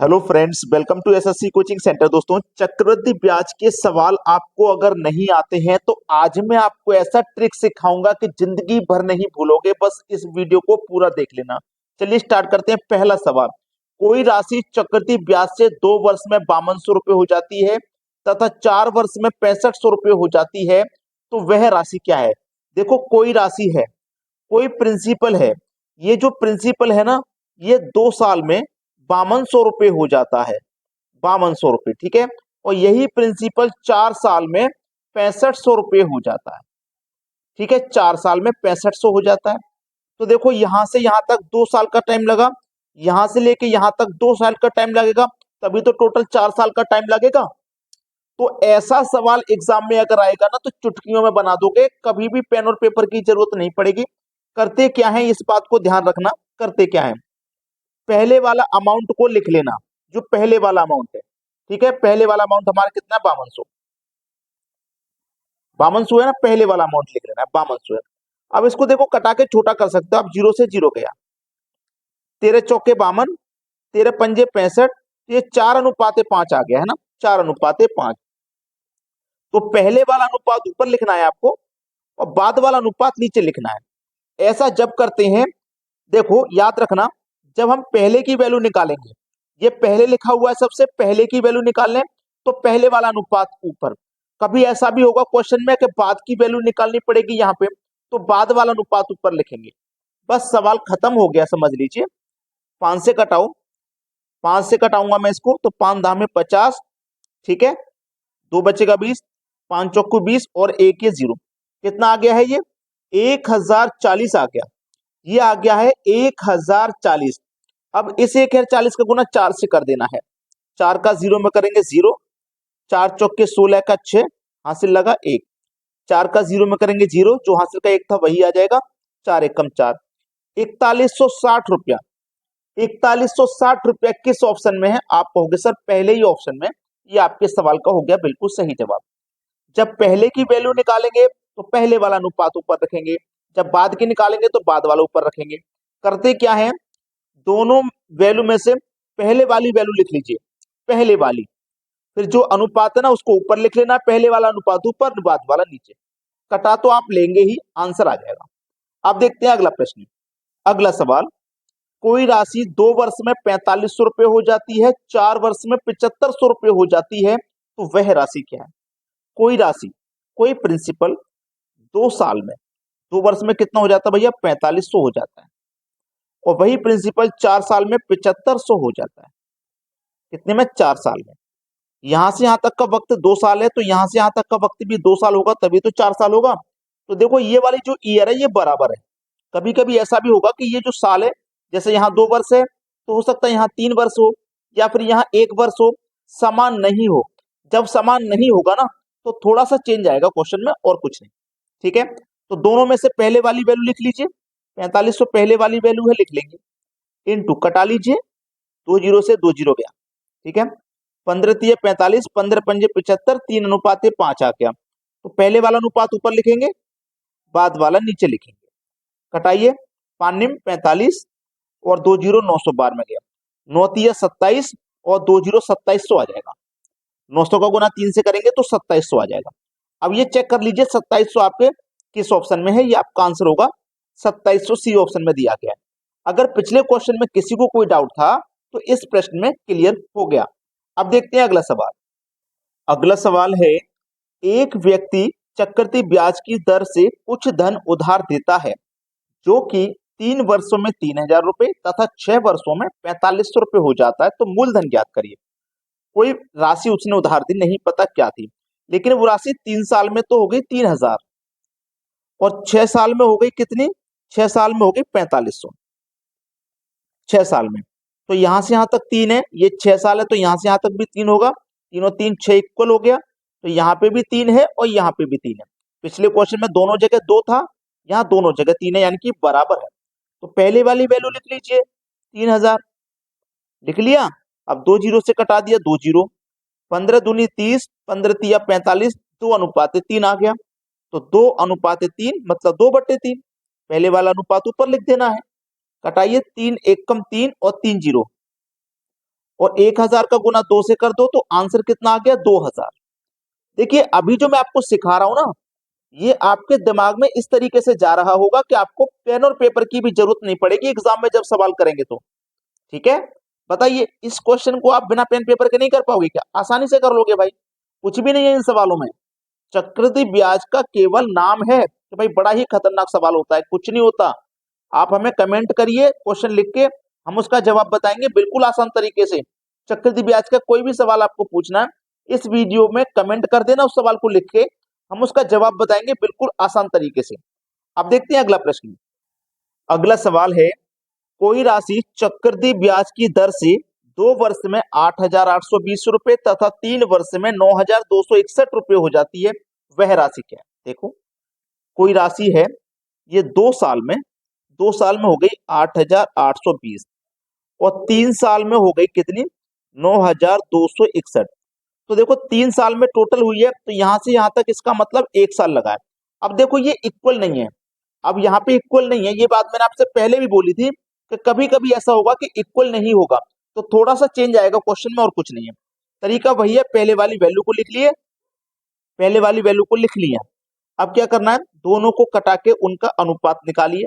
Hello friends, welcome to SSC coaching centre. दोस्तों, चक्रवृद्धि ब्याज के सवाल आपको अगर नहीं आते हैं तो आज मैं आपको ऐसा ट्रिक सिखाऊंगा कि जिंदगी भर नहीं भूलोगे। बस इस वीडियो को पूरा देख लेना। चलिए स्टार्ट करते हैं। पहला सवाल, कोई राशि चक्रवृद्धि ब्याज से 2 वर्ष में 5200 रुपये हो जाती है तथा 4 वर्ष में 6500 रुपये हो जाती है, तो वह राशि क्या है। देखो, कोई राशि है, कोई प्रिंसिपल है। ये जो प्रिंसिपल है ना, ये 2 साल में 5200 रुपये हो जाता है। 5200 रुपये, ठीक है। और यही प्रिंसिपल 4 साल में 6500 रुपये हो जाता है। ठीक है, 4 साल में 6500 हो जाता है। तो देखो, यहां से यहां तक 2 साल का टाइम लगा, यहां से लेके यहां तक 2 साल का टाइम लगेगा, तभी तो टोटल 4 साल का टाइम लगेगा। तो ऐसा सवाल एग्जाम में अगर आएगा ना, तो चुटकियों में बना दोगे, कभी भी पेन और पेपर की जरूरत नहीं पड़ेगी। करते क्या है, इस बात को ध्यान रखना। करते क्या है, पहले वाला अमाउंट को लिख लेना, जो पहले वाला अमाउंट है। ठीक है, पहले वाला अमाउंट हमारा कितना है, 5200। 5200 है ना, पहले वाला अमाउंट लिख लेना है, 5200 है। अब इसको देखो, कटा के छोटा कर सकते हो आप। 0 से 0 गया, 13 चौके 52, 13 पंजे 65, ये 4:5 आ गया है ना, 4:5। तो पहले वाला अनुपात ऊपर लिखना है आपको और बाद वाला अनुपात नीचे लिखना है। ऐसा जब करते हैं, देखो याद रखना, जब हम पहले की वैल्यू निकालेंगे, ये पहले लिखा हुआ है, सबसे पहले की वैल्यू निकालने, तो पहले वाला अनुपात ऊपर। कभी ऐसा भी होगा क्वेश्चन में कि बाद की वैल्यू निकालनी पड़ेगी यहाँ पे, तो बाद वाला अनुपात ऊपर लिखेंगे। बस सवाल खत्म हो गया, समझ लीजिए। 5 से कटाओ, 5 से कटाऊंगा मैं इसको, तो 5×10 = 50। ठीक है, 2 बचेगा 20, 5 चौको 20 और 1 ये 0। कितना आ गया है ये, 1040 आ गया। ये आ गया है 1040। अब इस 1040 का गुना 4 से कर देना है। 4 का 0 में करेंगे 0, 4 चौके 16 का 6, हासिल लगा 1। 4 का 0 में करेंगे 0, जो हासिल का 1 था वही आ जाएगा। 4 एकम 4, 4160 रुपया। 4160 रुपया किस ऑप्शन में है, आप कहोगे सर पहले ही ऑप्शन में। ये आपके सवाल का हो गया बिल्कुल सही जवाब। जब पहले की वैल्यू निकालेंगे तो पहले वाला अनुपात ऊपर रखेंगे, जब बाद की निकालेंगे तो बाद वाला ऊपर रखेंगे। करते क्या है, दोनों वैल्यू में से पहले वाली वैल्यू लिख लीजिए, पहले वाली। फिर जो अनुपात है ना, उसको ऊपर लिख लेना, पहले वाला अनुपात ऊपर, बाद वाला नीचे। कटा तो आप लेंगे ही, आंसर आ जाएगा। अब देखते हैं अगला प्रश्न। अगला सवाल, कोई राशि 2 वर्ष में 4500 रुपये हो जाती है, 4 वर्ष में 7500 रुपये हो जाती है, तो वह राशि क्या है। कोई राशि, कोई प्रिंसिपल 2 साल में, 2 वर्ष में कितना हो जाता है भैया, 4500 हो जाता है। और वही प्रिंसिपल 4 साल में 7500 हो जाता है। कितने में, 4 साल में। यहां से यहां तक का वक्त 2 साल है, तो यहां से यहां तक का वक्त भी 2 साल होगा, तभी तो 4 साल होगा। तो देखो, ये वाली जो ईयर है ये बराबर है। कभी कभी ऐसा भी होगा कि ये जो साल है, जैसे यहाँ 2 वर्ष है, तो हो सकता है यहाँ 3 वर्ष हो, या फिर यहाँ 1 वर्ष हो, समान नहीं हो। जब समान नहीं होगा ना, तो थोड़ा सा चेंज आएगा क्वेश्चन में, और कुछ नहीं। ठीक है, तो दोनों में से पहले वाली वैल्यू लिख लीजिए। 4500 पहले वाली वैल्यू है, लिख लेंगे। इनटू कटा लीजिए, 2 0 से 2 0 गया। ठीक है, 15×3 = 45, 15 पंजे 75, 3:5 आ गया। तो पहले वाला अनुपात ऊपर लिखेंगे, बाद वाला नीचे लिखेंगे। कटाइए, 5×9 = 45 और 2 0 912 में गया। 9×3 = 27 और 2 0 2700 आ जाएगा। 900 का गुना 3 से करेंगे तो 2700 आ जाएगा। अब ये चेक कर लीजिए 2700 आपके किस ऑप्शन में है, ये आपका आंसर होगा 2700, सी ऑप्शन में दिया गया है। अगर पिछले क्वेश्चन में किसी को कोई डाउट था तो इस प्रश्न में क्लियर हो गया। अब देखते हैं अगला सवाल। अगला सवाल है, एक व्यक्ति चक्रवृद्धि ब्याज की दर से कुछ धन उधार देता है, जो कि 3 वर्षों में 3000 रुपए तथा 6 वर्षों में 4500 रुपए हो जाता है, तो मूलधन ज्ञात करिए। कोई राशि उसने उधार दी, नहीं पता क्या थी, लेकिन वो राशि 3 साल में तो हो गई 3000, और 6 साल में हो गई कितनी, 6 साल में हो गई 4500। 6 साल में, तो यहां से यहां तक 3 है, ये 6 साल है, तो यहां से यहां तक भी 3 होगा। 3 और 3 6 इक्वल हो गया, तो यहाँ पे भी 3 है और यहाँ पे भी 3 है। पिछले क्वेश्चन में दोनों जगह 2 था, यहाँ दोनों जगह 3 है, यानी कि बराबर है। तो पहले वाली वैल्यू लिख लीजिए, 3000 लिख लिया। अब 2 0 से कटा दिया, 2 0, 15 दूनी 30, 15×3 = 45, 2:3 आ गया। तो 2:3 मतलब 2/3। पहले वाला अनुपात ऊपर लिख देना है। कटाइए, 3 एकम 3 और 3 0, और 1000 का गुना 2 से कर दो तो आंसर कितना आ गया 2000। देखिए अभी जो मैं आपको सिखा रहा हूं ना, ये आपके दिमाग में इस तरीके से जा रहा होगा कि आपको पेन और पेपर की भी जरूरत नहीं पड़ेगी एग्जाम में जब सवाल करेंगे तो। ठीक है, बताइए इस क्वेश्चन को आप बिना पेन पेपर के नहीं कर पाओगे क्या? आसानी से कर लोगे भाई, कुछ भी नहीं है इन सवालों में। चक्रवृद्धि ब्याज का केवल नाम है कि भाई बड़ा ही खतरनाक सवाल होता है, कुछ नहीं होता। आप हमें कमेंट करिए क्वेश्चन लिख के, हम उसका जवाब बताएंगे बिल्कुल आसान तरीके से। चक्रवृद्धि ब्याज का कोई भी सवाल आपको पूछना है, इस वीडियो में कमेंट कर देना उस सवाल को लिख के, हम उसका जवाब बताएंगे बिल्कुल आसान तरीके से। अब देखते हैं अगला प्रश्न। अगला सवाल है, कोई राशि चक्रवृद्धि ब्याज की दर से 2 वर्ष में 8,820 रुपए तथा 3 वर्ष में 9,261 रुपए हो जाती है, वह राशि क्या है? देखो कोई राशि है, ये 2 साल में, 2 साल में हो गई 8,820 और 3 साल में हो गई कितनी 9,261। तो देखो 3 साल में टोटल हुई है, तो यहां से यहां तक इसका मतलब 1 साल लगा है। अब देखो ये इक्वल नहीं है, अब यहाँ पे इक्वल नहीं है, ये बात मैंने आपसे पहले भी बोली थी कि कभी कभी ऐसा होगा कि इक्वल नहीं होगा, तो थोड़ा सा चेंज आएगा क्वेश्चन में और कुछ नहीं है। तरीका वही है, पहले वाली वैल्यू को लिख लिए, पहले वाली वैल्यू को लिख लिया। अब क्या करना है, दोनों को कटा के उनका अनुपात निकालिए।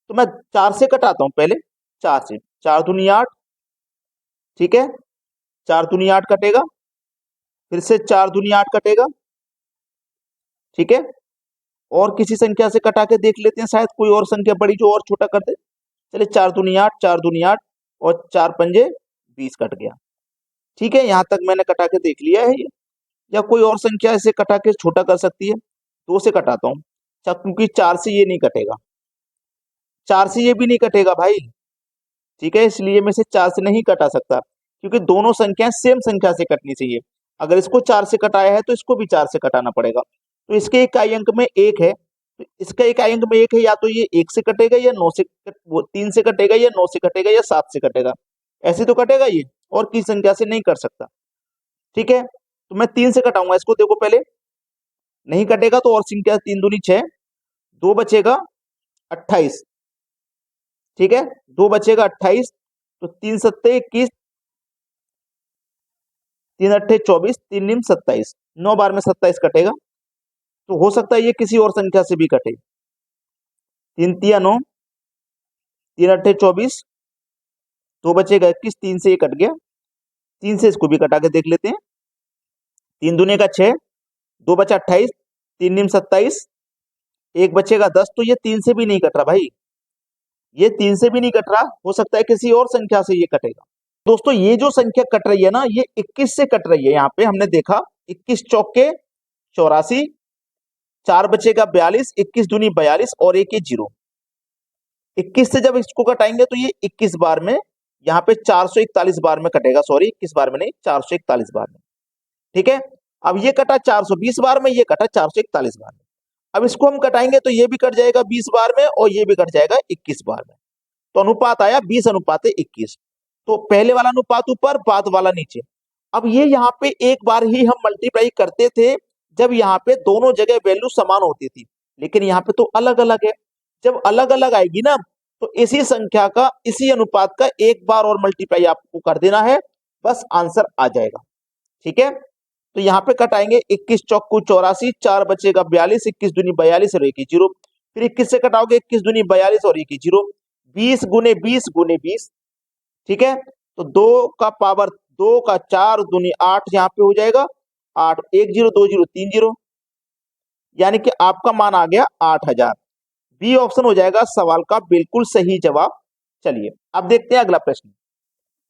तो मैं 4 से कटाता हूं पहले, 4 से, 4 दूनी 8, ठीक है, 4 दूनी 8 कटेगा, फिर से 4 दूनी 8 कटेगा, ठीक है। और किसी संख्या से कटा के देख लेते हैं, शायद कोई और संख्या बड़ी जो और छोटा कर दे। चलिए 4 दूनी 8, 4 दूनी 8 और 4 पंजे 20 कट गया, ठीक है। यहां तक मैंने कटा के देख लिया है ये। या कोई और संख्या ऐसे कटा के छोटा कर सकती है, 2 से कटाता हूँ, क्योंकि 4 से ये नहीं कटेगा, 4 से ये भी नहीं कटेगा भाई, ठीक है, इसलिए मैं इसे 4 से नहीं कटा सकता, क्योंकि दोनों संख्याएं सेम संख्या से कटनी चाहिए। अगर इसको 4 से कटाया है तो इसको भी 4 से कटाना पड़ेगा। तो इसके इकाई अंक में 1 है, तो इसका इकाई अंक में 1 है, या तो ये 1 से कटेगा या 9 से 3 से कटेगा या 9 से कटेगा या 7 से कटेगा, ऐसे तो कटेगा ये, और किसी संख्या से नहीं कर सकता, ठीक है। तो मैं 3 से कटाऊंगा इसको, देखो पहले नहीं कटेगा तो और संख्या 3 दूनी 6, 2 बचेगा 28, ठीक है, 2 बचेगा 28, तो 3 सत्ते 21, 3 अट्ठे 24, 3 निम 27, 9 बार में 27 कटेगा। तो हो सकता है ये किसी और संख्या से भी कटे, 3 तिया 9, 3 अट्ठे 24, 2 बचेगा 21, 3 से ये कट गया, 3 से इसको भी कटा के देख लेते हैं, 3 दूने का 6, 2 बचा 28, 3 निम 27, 1 बचेगा 10, तो ये 3 से भी नहीं कट रहा भाई, ये 3 से भी नहीं कट रहा, हो सकता है किसी और संख्या से ये कटेगा। दोस्तों ये जो संख्या कट रही है ना, ये 21 से कट रही है, यहाँ पे हमने देखा 21 चौके 84, 4 बचेगा 42, 21 दूनी 42 और एक ये 0, 21 से जब इसको कटाएंगे तो ये 21 बार में, यहाँ पे 441 बार में कटेगा, सॉरी 21 बार में नहीं 441 बार में, ठीक है। अब ये कटा 420 बार में, ये कटा 441 बार में। अब इसको हम कटाएंगे तो ये भी कट जाएगा 20 बार में और ये भी कट जाएगा 21 बार में, तो अनुपात आया 20:21। तो पहले वाला अनुपात ऊपर, बाद वाला नीचे। अब ये यहाँ पे एक बार ही हम मल्टीप्लाई करते थे जब यहाँ पे दोनों जगह वैल्यू समान होती थी, लेकिन यहाँ पे तो अलग अलग है। जब अलग अलग आएगी ना, तो इसी संख्या का, इसी अनुपात का एक बार और मल्टीप्लाई आपको कर देना है, बस आंसर आ जाएगा, ठीक है। तो यहाँ पे कटाएंगे 21 चौकू 84, 4 बचेगा 42, 21 दूनी 42 और 1 0, फिर 21 से कटाओगे 21 दूनी 42 और 1 0, 20 गुने 20 गुने 20, ठीक है। तो 2 का पावर 2 का 4 दूनी 8 यहाँ पे हो जाएगा 8, 1 0 2 0 3 0, यानी कि आपका मान आ गया 8000। बी ऑप्शन हो जाएगा सवाल का बिल्कुल सही जवाब। चलिए अब देखते हैं अगला प्रश्न।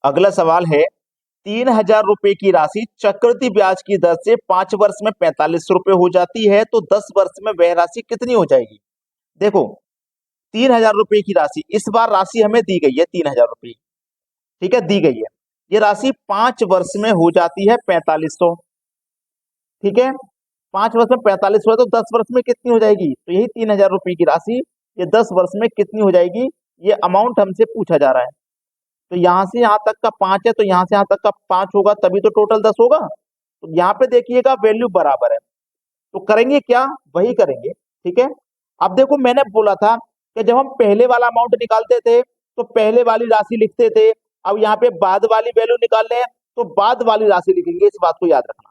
अगला सवाल है, 3,000 रुपए की राशि चक्रवृद्धि ब्याज की दर से 5 वर्ष में 45 रुपए हो जाती है, तो 10 वर्ष में वह राशि कितनी हो जाएगी? देखो 3,000 रुपए की राशि, इस बार राशि हमें दी गई है 3,000 रुपए, ठीक है, दी गई है। ये राशि 5 वर्ष में हो जाती है 4500, ठीक है, 5 वर्ष में 4500 तो 10 वर्ष में कितनी हो जाएगी? तो यही 3,000 रुपए की राशि ये 10 वर्ष में कितनी हो जाएगी, ये अमाउंट हमसे पूछा जा रहा है। तो यहाँ से यहाँ तक का 5 है, तो यहाँ से यहाँ तक का 5 होगा, तभी तो टोटल 10 होगा। तो यहाँ पे देखिएगा वैल्यू बराबर है, तो करेंगे क्या, वही करेंगे, ठीक है। अब देखो मैंने बोला था कि जब हम पहले वाला अमाउंट निकालते थे तो पहले वाली राशि लिखते थे अब यहाँ पे बाद वाली वैल्यू निकालने हैं तो बाद वाली राशि लिखेंगे, इस बात को याद रखना।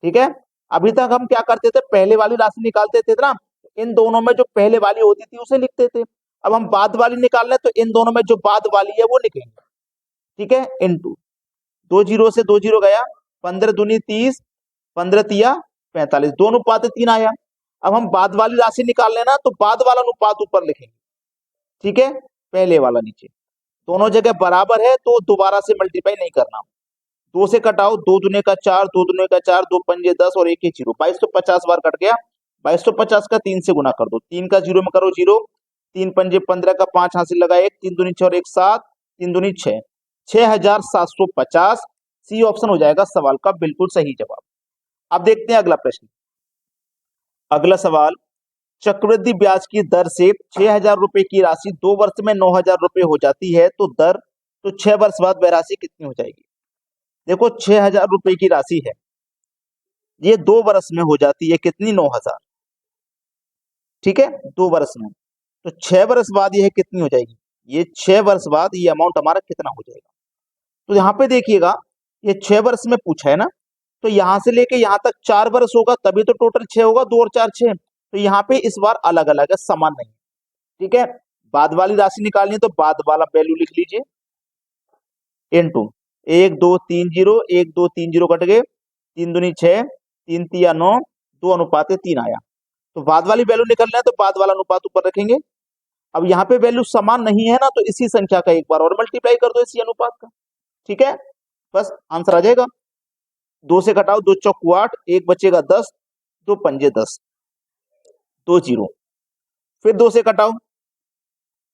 ठीक है, अभी तक हम क्या करते थे, पहले वाली राशि निकालते थे ना, इन दोनों में जो पहले वाली होती थी उसे लिखते थे। अब हम बाद वाली निकाल रहे हैं तो इन दोनों में जो बाद वाली है वो लिखेंगे। ठीक है, इनटू 2 जीरो से 2 जीरो गया, 15 दूनी 30, 15 तिया 45, दोनों अनुपात 3 आया। अब हम बाद वाली राशि निकाल लेना तो बाद वाला अनुपात ऊपर लिखेंगे। ठीक है, पहले वाला नीचे, दोनों जगह बराबर है तो दोबारा से मल्टीप्लाई नहीं करना। 2 से कटाओ, 2 दूने का 4, 2 दूने का 4, 2 पंजे 10 और 1 जीरो, 2250 बार कट गया। 2250 का 3 से गुना कर दो, 3 का जीरो में करो जीरो, 3 पंजे 15 का 5 हासिल लगा 1, 3 दूनी 6 और 1 7, 3 दूनी 6, 6750। सी ऑप्शन हो जाएगा सवाल का बिल्कुल सही जवाब। अब देखते हैं अगला प्रश्न। अगला सवाल, चक्रवृद्धि ब्याज की दर से 6000 रुपए की राशि 2 वर्ष में 9000 रुपए हो जाती है तो 6 वर्ष बाद वह राशि कितनी हो जाएगी। देखो 6000 रुपए की राशि है, ये 2 वर्ष में हो जाती है कितनी, 9000। ठीक है, 2 वर्ष में, तो 6 वर्ष बाद यह कितनी हो जाएगी, ये 6 वर्ष बाद ये अमाउंट हमारा कितना हो जाएगा। तो यहाँ पे देखिएगा, ये 6 वर्ष में पूछा है ना, तो यहां से लेके यहां तक 4 वर्ष होगा तभी तो टोटल 6 होगा, 2 और 4 6। तो यहाँ पे इस बार अलग अलग है, समान नहीं। ठीक है, बाद वाली राशि निकालनी है तो बाद वाला वैल्यू लिख लीजिए, इनटू 1 2 3 जीरो, 1 2 3 जीरो कट गए, 3 दूनी 6, 3 तिया 9, 2 अनुपात 3 आया। तो बाद वाली वैल्यू निकलना है तो बाद वाला अनुपात ऊपर रखेंगे। अब यहाँ पे वैल्यू समान नहीं है ना, तो इसी संख्या का एक बार और मल्टीप्लाई कर दो इसी अनुपात का। ठीक है, बस आंसर आ जाएगा। 2 से घटाओ, 2 चौक 8, 1 बचेगा 10, 2 पंजे 10, 2 जीरो, फिर 2 से घटाओ,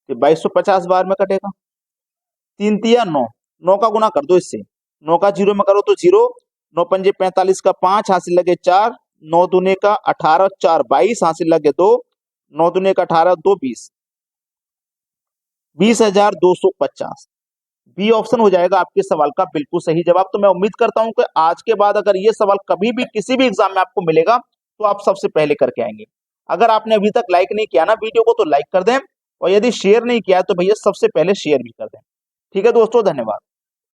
2250 बार में कटेगा, 3 तिया 9, 9 का गुना कर दो इससे, 9 का जीरो में करो तो जीरो, 9 पंजे 45 का 5 हासिल लगे 4, 9 दूने का 18, 4 22 हासिल लगे 2, 9 दूने का 18, 2 20, 20,250। बी ऑप्शन हो जाएगा आपके सवाल का बिल्कुल सही जवाब। तो मैं उम्मीद करता हूं कि आज के बाद अगर ये सवाल कभी भी किसी भी एग्जाम में आपको मिलेगा तो आप सबसे पहले करके आएंगे। अगर आपने अभी तक लाइक नहीं किया ना वीडियो को तो लाइक कर दें, और यदि शेयर नहीं किया तो भैया सबसे पहले शेयर भी कर दें। ठीक है दोस्तों, धन्यवाद।